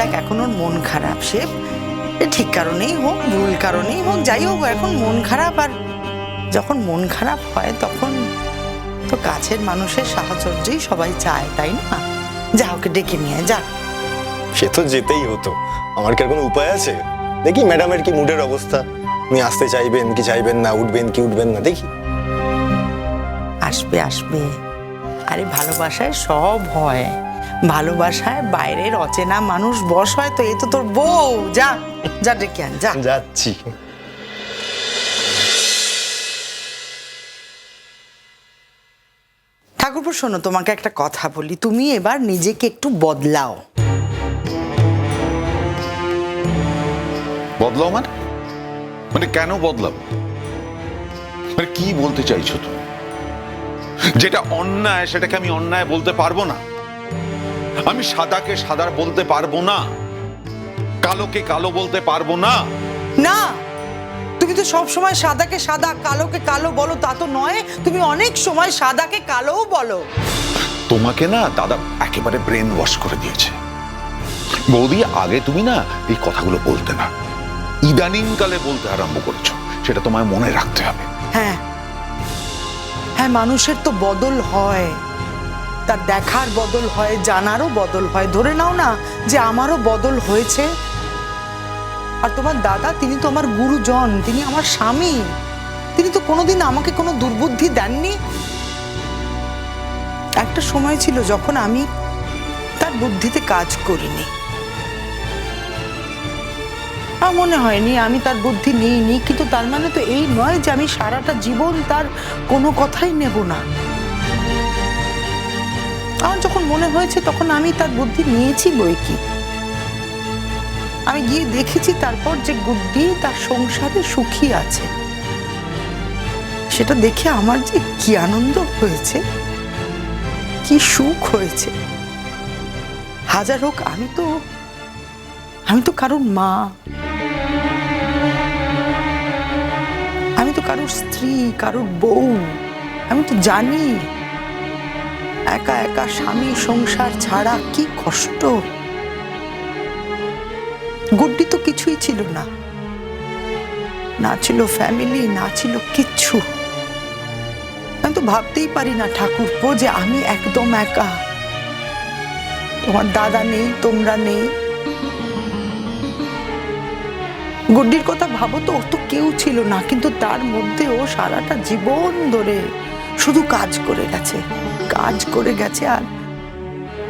দেখ এখন ওর মন খারাপ, সে ঠিক কারণেই হোক ভুল কারণেই হোক যাই হোক এখন মন খারাপ। আর যখন মন খারাপ হয় তখন তো কাছের মানুষের সাহচর্যই সবাই চায়, তাই না? যা ওকে ডেকে নিয়ে যা। সে তো যেতেই হতো, আমার কি আর কোনো উপায় আছে? দেখি ম্যাডামের কি মুডের অবস্থা, উনি আসতে চাইবেন কি চাইবেন না, উঠবেন কি উঠবেন না, দেখি। আসবে আসবে, আরে ভালোবাসায় সব হয়, ভালোবাসায় বাইরের অচেনা মানুষ বশ হয়। তো এই তো তোর বউ, যা যা ডেকে আন যা। যাচ্ছি। ঠাকুরপো শোনো, তোমাকে একটা কথা বলি, তুমি এবার নিজেকে একটু বদলাও। বদলাও মানে কেন বদলাবো? মানে কি বলতে চাইছো তুমি? যেটা অন্যায় সেটাকে আমি অন্যায় বলতে পারবো না? আমি সাদাকে সাদা বলতে পারবো না? কালোকে কালো বলতে পারবো না? না, তুমি তো সব সময় সাদাকে সাদা কালোকে কালো বলো, তা তো নয়, তুমি অনেক সময় সাদাকে কালোও বলো। তোমাকে না দাদা একেবারে ব্রেন ওয়াশ করে দিয়েছে। বৌদি, আগে তুমি না এই কথাগুলো বলতে না, ইদানিং কালে বলতে আরম্ভ করেছো, সেটা তোমায় মনে রাখতে হবে। হ্যাঁ হ্যাঁ, মানুষের তো বদল হয়, তার দেখার বদল হয়, জানারও বদল হয়। ধরে নাও না যে আমারও বদল হয়েছে। আর তোমার দাদা, তিনি তো আমার গুরুজন, তিনি আমার স্বামী, তিনি তো কোনোদিন আমাকে কোনো দুর্বুদ্ধি দেননি। একটা সময় ছিল যখন আমি তার বুদ্ধিতে কাজ করিনি, আমার মনে হয়নি আমি তার বুদ্ধি নিইনি, কিন্তু তার মানে তো এই নয় যে আমি সারাটা জীবন তার কোনো কথাই নেব না। আমার যখন মনে হয়েছে তখন আমি তার বুদ্ধি নিয়েছি বই কি। আমি গিয়ে দেখেছি তারপর যে গুড্ডি তার সংসারে সুখী আছে, সেটা দেখে আমার যে কি আনন্দ হয়েছে, কি সুখ হয়েছে। হাজার হোক আমি তো কারোর মা, আমি তো কারোর স্ত্রী, কারোর বউ। আমি তো জানি একা একা স্বামী সংসার ছাড়া কি কষ্ট। গুড্ডি তো কিছুই ছিল না, না ছিল ফ্যামিলি, না ছিল কিচ্ছু। আমি তো ভাবতেই পারি না ঠাকুরপো যে আমি একদম একা, তোমার দাদা নেই, তোমরা নেই। গুড্ডির কথা ভাবো তো, ওর তো কেউ ছিল না, কিন্তু তার মধ্যে ও সারাটা জীবন ধরে শুধু কাজ করে গেছে, কাজ করে গেছে, আর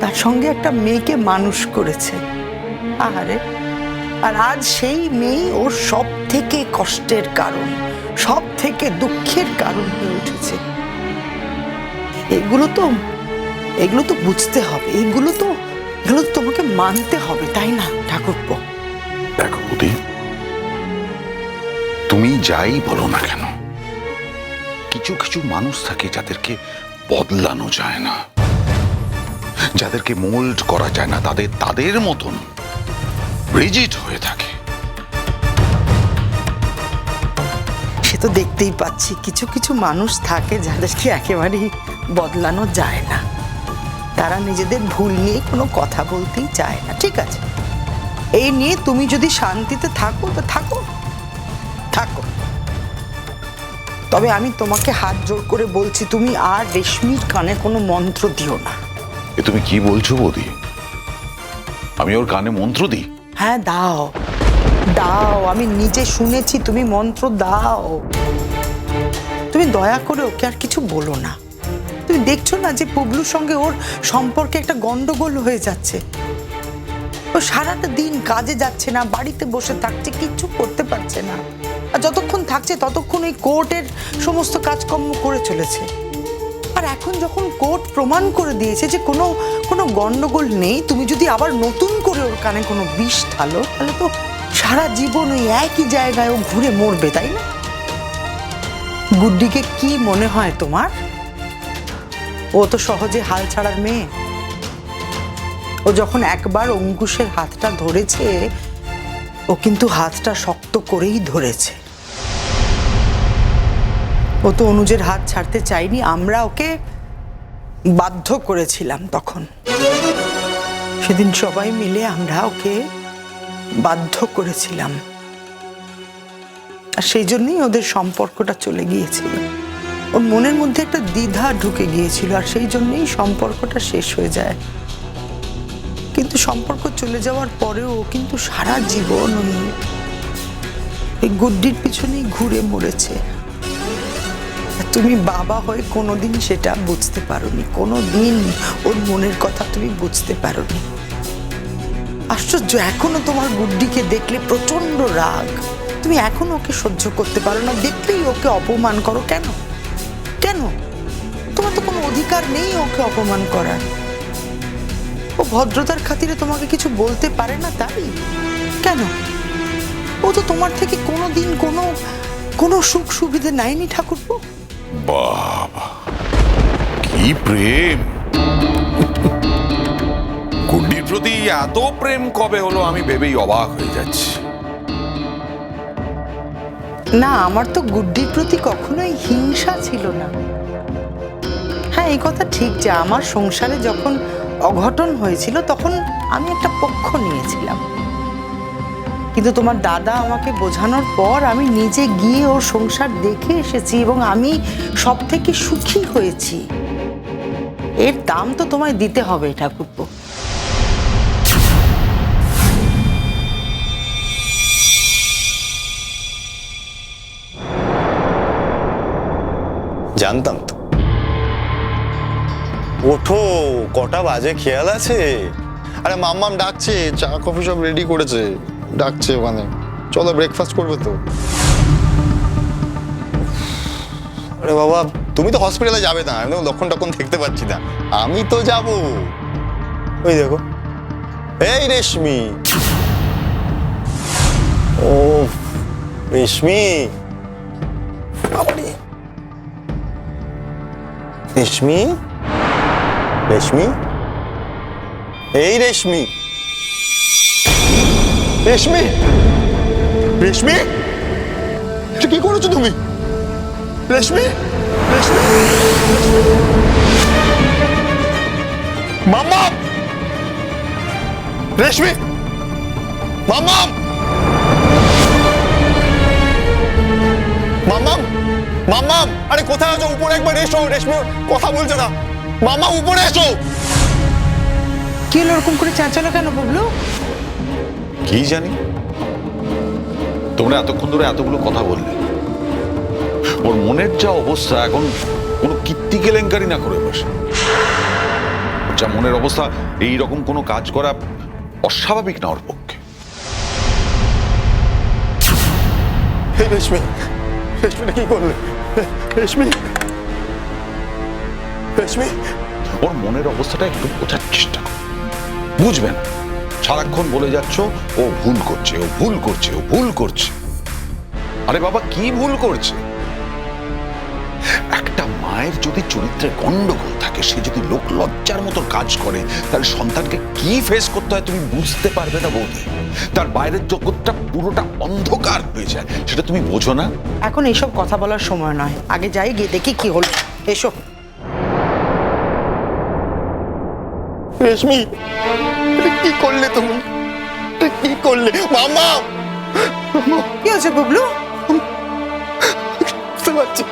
তার সঙ্গে একটা মেয়েকে মানুষ করেছে। আরে আর আজ সেই মেয়ে ওর সব থেকে কষ্টের কারণ, সব থেকে দুঃখের কারণ হয়ে উঠেছে। এগুলো তো বুঝতে হবে, এগুলো তো তোমাকে মানতে হবে, তাই না ঠাকুরপো? দেখো বৌদি, তুমি যাই বলো না কেন, কিছু কিছু মানুষ থাকে যাদেরকে বদলানো যায় না, যাদেরকে মোল্ড করা যায় না, তাদের মতন রিজিড হয়ে থাকে। সে তো দেখতেই পাচ্ছি, কিছু কিছু মানুষ থাকে যাদেরকে একেবারেই বদলানো যায় না, তারা নিজেদের ভুল নিয়ে কোনো কথা বলতেই চায় না। ঠিক আছে, এই নিয়ে তুমি যদি শান্তিতে থাকো তো থাকো, তবে আমি তোমাকে হাত জোড় করে বলছি, তুমি আর রেশমির কানে কোনো মন্ত্র দিও না। এ তুমি কি বলছো বৌদি? আমি ওর কানে মন্ত্র দিই? হ্যাঁ দাও, আমি নিজে শুনেছি তুমি মন্ত্র দাও। তুমি দয়া করে ওকে আর কিছু বলো না। তুমি দেখছো না যে পুবলুর সঙ্গে ওর সম্পর্কে একটা গন্ডগোল হয়ে যাচ্ছে। ও সারাটা দিন কাজে যাচ্ছে না, বাড়িতে বসে থাকছে, কিচ্ছু করতে পারছে না। আর যতক্ষণ থাকছে ততক্ষণ এই কোর্টের সমস্ত কাজকর্ম করে চলেছে। আর এখন যখন কোর্ট প্রমাণ করে দিয়েছে যে কোনো গন্ডগোল নেই, তুমি যদি আবার নতুন করে ওর কানে কোনো বিষ ঢালো, তাহলে তো সারা জীবন ওই একই জায়গায় ও ঘুরে মরবে, তাই না? গুড্ডিকে কি মনে হয় তোমার? ও তো সহজে হাল ছাড়ার মেয়ে। ও যখন একবার অঙ্কুশের হাতটা ধরেছে, ও কিন্তু হাতটা শক্ত করেই ধরেছে। ও তো অনুজের হাত ছাড়তে চায়নি, আমরা ওকে বাধ্য করেছিলাম তখন। সেদিন সবাই মিলে আমরা ওকে বাধ্য করেছিলাম, আর সেই জন্যই ওদের সম্পর্কটা চলে গিয়েছিল। ওর মনের মধ্যে একটা দ্বিধা ঢুকে গিয়েছিল, আর সেই জন্যই সম্পর্কটা শেষ হয়ে যায়। কিন্তু সম্পর্ক চলে যাওয়ার পরেও ও কিন্তু সারা জীবন এই গুড্ডির পিছনেই ঘুরে মরেছে। তুমি বাবা হয়ে কোনোদিন সেটা বুঝতে পারোনি, কোনোদিন ওর মনের কথা তুমি বুঝতে পারোনি। আশ্চর্য, এখনো তোমার গুড্ডিকে দেখলে প্রচন্ড রাগ, তুমি এখনো ওকে সহ্য করতে পারো না, দেখলেই ওকে অপমান করো। কেন কেন? তোমার তো কোনো অধিকার নেই ওকে অপমান করার। ও ভদ্রতার খাতিরে তোমাকে কিছু বলতে পারে না, তাই কেন? ও তো তোমার থেকে কোনোদিন কোনো সুখ সুবিধা নেয়নি ঠাকুরপো। বাবা, কি প্রেম! গুড্ডির প্রতি এত প্রেম কবে হলো আমি ভেবেই অবাক হয়ে যাচ্ছি। না, আমার তো গুড্ডির প্রতি কখনোই হিংসা ছিল না। হ্যাঁ, এই কথা ঠিক যে আমার সংসারে যখন অঘটন হয়েছিল তখন আমি একটা পক্ষ নিয়েছিলাম, কিন্তু তোমার দাদা আমাকে বোঝানোর পর আমি নিজে গিয়ে ওর সংসার দেখে এসেছি এবং আমি সব থেকে সুখী হয়েছি। এর দাম তো তোমায় দিতে হবে ঠাকুরপো। জানতাম তো। ওঠো, কটা বাজে খেয়াল আছে? আরে মাম্মাম ডাকছে, চা কফি সব রেডি করেছে, ডাকছে ওখানে। চলো ব্রেকফাস্ট করবে তো। আরে বাবা, তুমি তো হসপিটালে যাবে না, আমি লক্ষণ টক্ষণ দেখতে পাচ্ছি না, আমি তো যাব। ওই দেখো, এই রেশমি। ও রেশমি, রেশমি, রেশমি, এই রেশমি, রেশমি, রেশমি, এটা কি করেছো তুমি? রেশমি, রেশমি, মাম্মাম, রেশমি, মাম্মাম, মাম্মাম, মাম্মাম, আরে কোথায় আছো? উপরে একবার এসো। রেশমি কথা বলছো না। মাম্মা উপরে এসো। কি হলো, ওরকম করে চেঁচালো কেন বুবলু? কি জানি, তোমরা এতক্ষণ ধরে এতগুলো কথা বললে, ওর মনের যা অবস্থা, এখন কোনো কীর্তি কেলেঙ্কারি না করে বসে যা মনের অবস্থা, এইরকম কোনো কাজ করা অস্বাভাবিক না ওর পক্ষে। রেশমি, রেশমিটা কি করলে? রেশমি, রেশমি, ওর মনের অবস্থাটা একটু বোঝার চেষ্টা করো, বুঝবে না। সারাক্ষণ বলে যাচ্ছ ও ভুল করছে, ও ভুল করছে, ও ভুল করছে। আরে বাবা, কি ভুল করছে? একটা মায়ের যদি চরিত্রে গন্ডগোল থাকে, সে যদি লোক লজ্জার মতো কাজ করে, তাহলে সন্তানকে কি ফেস করতে হয় তুমি বুঝতে পারবে না বৌদি। তার বাইরের জগৎটা পুরোটা অন্ধকার হয়ে যায়, সেটা তুমি বোঝো না। এখন এইসব কথা বলার সময় নয়, আগে যাই গিয়ে দেখি কি হলো। এসো। রেশমি, এটা কি করলে তুমি? এটা কি করলে? মামা, কি হয়েছে বুবলু? বুঝতে পারছি,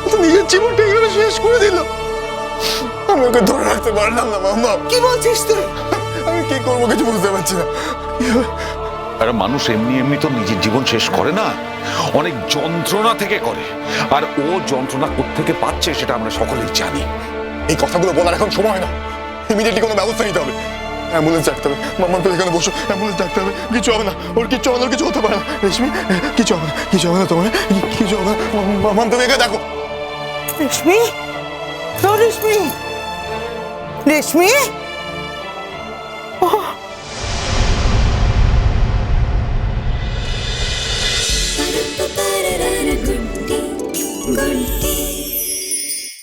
ও তো নিজের জীবনটা এইভাবে শেষ করে দিল। আমি ওকে ধরে রাখতে পারলাম না। মামা, কি বলছিস তুই? আমি কি করবো কিছু বুঝতে পারছি না। আরে মানুষ এমনি এমনি তো নিজের জীবন শেষ করে না, অনেক যন্ত্রণা থেকে করে। আর ও যন্ত্রণা কোত্থেকে পাচ্ছে সেটা আমরা সকলেই জানি। এই কথাগুলো বলার এখন সময় না, ইমিডিয়েটলি কোনো ব্যবস্থা নিতে হবে। অ্যাম্বুলেন্স ডাকতে হবে। মাম্মা তো এখানে বসো, অ্যাম্বুলেন্স ডাকতে হবে। কিছু হবে না, ওর কিচ্ছু হবে না, ওর কিছু হতে পারে না। রেশমি, কিছু হবে না, কিছু হবে না তোমার, কিছু হবে না। মাম্মা তুমি এখানে দেখো। রেশমি, রেশমি, রেশমি।